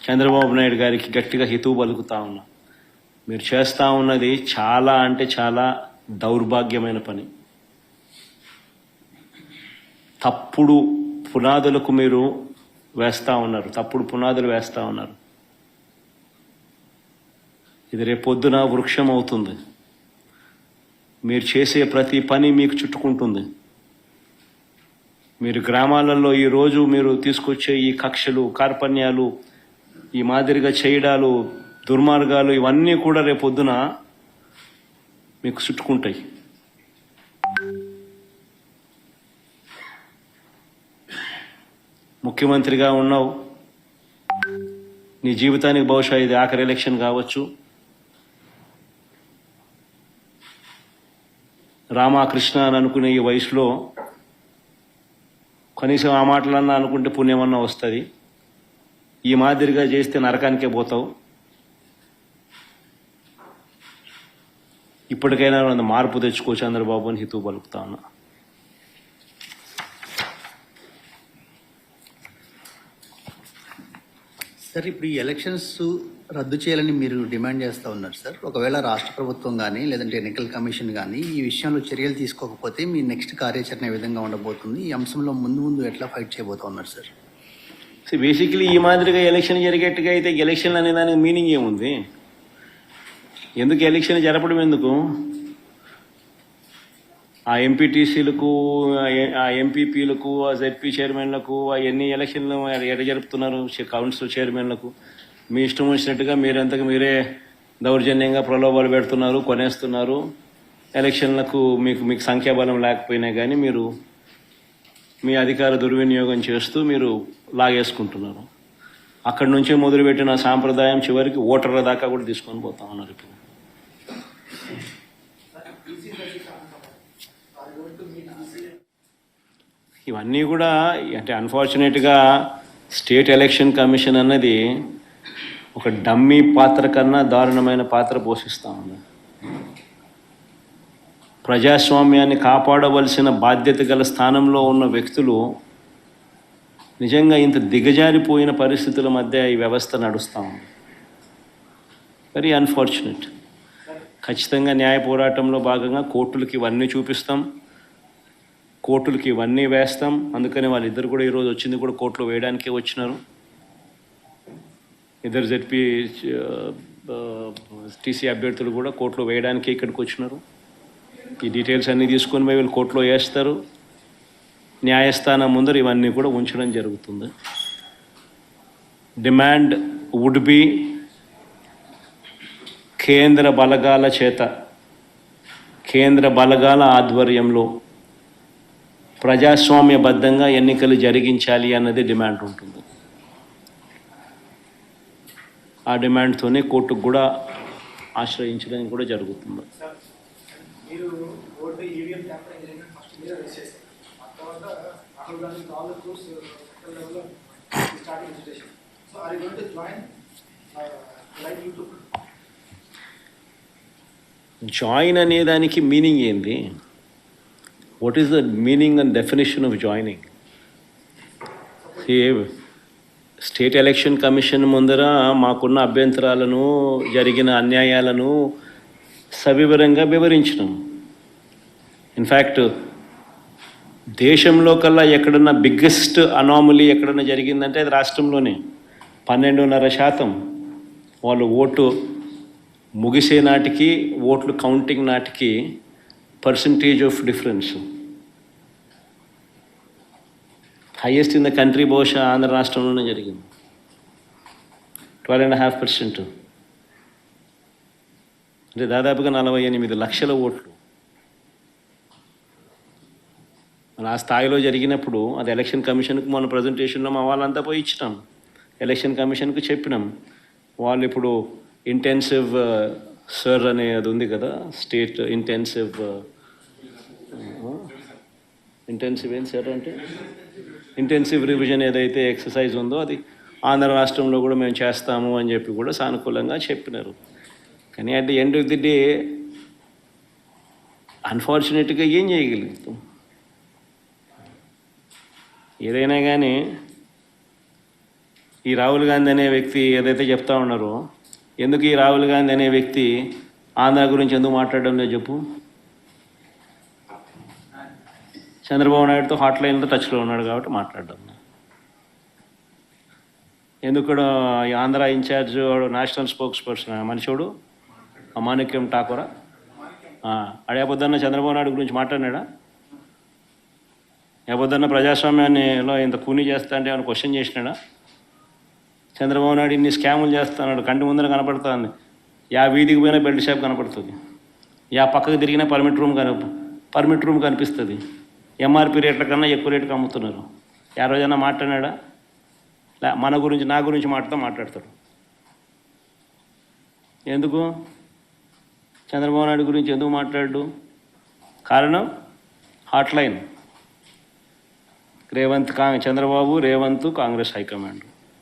చంద్రబాబు నాయుడు గారికి గట్టిగా హితవు పలుకుతా ఉన్నా. మీరు చేస్తూ ఉన్నది చాలా అంటే చాలా దౌర్భాగ్యమైన పని. తప్పుడు పునాదులకు మీరు వేస్తూ ఉన్నారు, తప్పుడు పునాదులు వేస్తూ ఉన్నారు. ఇది రేపొద్దున వృక్షం అవుతుంది. మీరు చేసే ప్రతి పని మీకు చుట్టుకుంటుంది. మీరు గ్రామాలలో ఈరోజు మీరు తీసుకొచ్చే ఈ కక్షలు, కార్పణ్యాలు, ఈ మాదిరిగా చేయడాలు, దుర్మార్గాలు ఇవన్నీ కూడా రేపొద్దున మీకు చుట్టుకుంటాయి. ముఖ్యమంత్రిగా ఉన్నావు, నీ జీవితానికి బహుశా ఇది ఆఖరి ఎలక్షన్ కావచ్చు. రామకృష్ణ అని అనుకునే ఈ వయసులో కనీసం ఆ మాటలన్నా అనుకుంటే పుణ్యమన్నా వస్తుంది. ఈ మాదిరిగా చేస్తే నరకానికే పోతావు. ఇప్పటికైనా మార్పు తెచ్చుకో చంద్రబాబు అని హితవు పలుకుతా ఉన్నా. సార్, ఇప్పుడు ఈ ఎలక్షన్స్ రద్దు చేయాలని మీరు డిమాండ్ చేస్తూ ఉన్నారు సార్. ఒకవేళ రాష్ట్ర ప్రభుత్వం కానీ లేదంటే ఎన్నికల కమిషన్ కానీ ఈ విషయంలో చర్యలు తీసుకోకపోతే మీ నెక్స్ట్ కార్యాచరణ ఏ విధంగా ఉండబోతుంది? ఈ అంశంలో ముందు ఎట్లా ఫైట్ చేయబోతూ ఉన్నారు సార్? బేసికలీ ఈ మాదిరిగా ఎలక్షన్ జరిగేట్టుగా అయితే ఎలక్షన్ అనే దానికి మీనింగ్ ఏముంది? ఎందుకు ఎలక్షన్ జరపడం? ఎందుకు ఆ ఎంపీటీసీలకు, ఆ ఎంపీపీలకు, ఆ జెడ్పీ చైర్మన్లకు అవన్నీ ఎలక్షన్లు ఎక్కడ జరుపుతున్నారు? కౌన్సిల్ చైర్మన్లకు మీ ఇష్టం వచ్చినట్టుగా మీరంతకు మీరే దౌర్జన్యంగా ప్రలోభాలు పెడుతున్నారు, కొనేస్తున్నారు. ఎలక్షన్లకు మీకు సంఖ్యాబలం లేకపోయినా కానీ మీరు మీ అధికార దుర్వినియోగం చేస్తూ మీరు లాగేసుకుంటున్నారు. అక్కడి నుంచే మొదలుపెట్టిన సాంప్రదాయం చివరికి ఓటర్ల దాకా కూడా తీసుకొని పోతా ఉన్నారు. ఇప్పుడు ఇవన్నీ కూడా అంటే అన్ఫార్చునేట్గా స్టేట్ ఎలక్షన్ కమిషన్ అన్నది ఒక డమ్మీ పాత్ర కన్నా దారుణమైన పాత్ర పోషిస్తూ ఉంది. ప్రజాస్వామ్యాన్ని కాపాడవలసిన బాధ్యత గల స్థానంలో ఉన్న వ్యక్తులు నిజంగా ఇంత దిగజారిపోయిన పరిస్థితుల మధ్య ఈ వ్యవస్థ నడుస్తూ ఉంది. Very unfortunate. ఖచ్చితంగా న్యాయ పోరాటంలో భాగంగా కోర్టులకి ఇవన్నీ చూపిస్తాం, కోర్టులకి ఇవన్నీ వేస్తాం. అందుకని వాళ్ళిద్దరు కూడా ఈరోజు వచ్చింది కూడా కోర్టులో వేయడానికే వచ్చినారు. ఇద్దరు జెడ్పీ టీసీ అభ్యర్థులు కూడా కోర్టులో వేయడానికే ఇక్కడికి వచ్చినారు. ఈ డీటెయిల్స్ అన్నీ తీసుకొని పోయి వీళ్ళు కోర్టులో వేస్తారు. న్యాయస్థానం ముందర ఇవన్నీ కూడా ఉంచడం జరుగుతుంది. డిమాండ్ వుడ్ బి కేంద్ర బలగాల చేత, కేంద్ర బలగాల ఆధ్వర్యంలో ప్రజాస్వామ్యబద్ధంగా ఎన్నికలు జరిగించాలి అన్నది డిమాండ్ ఉంటుంది. ఆ డిమాండ్తోనే కోర్టుకు కూడా ఆశ్రయించడం కూడా జరుగుతుంది. జాయిన్ అనే దానికి మీనింగ్ ఏంది? What is the meaning and definition of joining? State election commission ముందర మాకున్న అభ్యంతరాలను, జరిగిన అన్యాయాలను సవివరంగా వివరించినాం. ఇన్ఫ్యాక్ట్ దేశంలో కల్లా ఎక్కడన్నా బిగ్గెస్ట్ అనామలీ ఎక్కడన్నా జరిగిందంటే అది రాష్ట్రంలోనే. 12.5% వాళ్ళు ఓటు ముగిసే నాటికి, ఓట్లు కౌంటింగ్ నాటికి percentage of difference highest in the country బహుశా ఆంధ్ర రాష్ట్రంలోనే జరిగింది. 12.5%. అంటే దాదాపుగా 48 లక్షల ఓట్లు. ఆ స్థాయిలో జరిగినప్పుడు అది ఎలక్షన్ కమిషన్కి మన ప్రజెంటేషన్లో మా వాళ్ళంతా పోయి ఇచ్చినాం. ఎలక్షన్ కమిషన్కి చెప్పినాం. వాళ్ళు ఇప్పుడు ఇంటెన్సివ్ సర్ అనే అది ఉంది కదా, స్టేట్ ఇంటెన్సివ్ ఏం సార్ అంటే ఇంటెన్సివ్ రివిజన్ ఏదైతే ఎక్సర్సైజ్ ఉందో అది ఆంధ్ర రాష్ట్రంలో కూడా మేము చేస్తాము అని చెప్పి కూడా సానుకూలంగా చెప్పినారు. కానీ at the end of the day అన్ఫార్చునేట్గా ఏం చేయగలుగుతాం? ఏదైనా కానీ ఈ రాహుల్ గాంధీ అనే వ్యక్తి ఏదైతే చెప్తా ఉన్నారో, ఎందుకు ఈ రాహుల్ గాంధీ అనే వ్యక్తి ఆంధ్ర గురించి ఎందుకు మాట్లాడడం లేదు చెప్పు. చంద్రబాబు నాయుడుతో హాట్ లైన్లో టచ్లో ఉన్నాడు కాబట్టి మాట్లాడడం. ఎందుకు ఈ Andhra incharge national spokesperson మనిషిడు మాణిక్యం ఠాకూరా అడే పొద్దున్న చంద్రబాబు నాయుడు గురించి మాట్లాడినాడా? ఏ పొద్దున్న ప్రజాస్వామ్యాన్నిలో ఇంత కూనీ చేస్తా అంటే ఏమైనా క్వశ్చన్ చేసినాడా? చంద్రబాబు నాయుడు ఇన్ని స్కాములు చేస్తున్నాడు, కంటి ముందర కనపడుతుంది. యా వీధికి పోయినా బెల్ట్ షాప్ కనపడుతుంది, యా పక్కకు తిరిగినా పర్మిట్ రూమ్ కనిపిస్తుంది. ఎంఆర్పి రేట్ల కన్నా ఎక్కువ రేటుకి అమ్ముతున్నారు. ఆ రోజైనా మాట్లాడినాడా? మన గురించి నా గురించి మాట్లాడతాడు. ఎందుకు చంద్రబాబు నాయుడు గురించి ఎందుకు మాట్లాడు? కారణం hot line. Chandrababu Revanth Congress high command.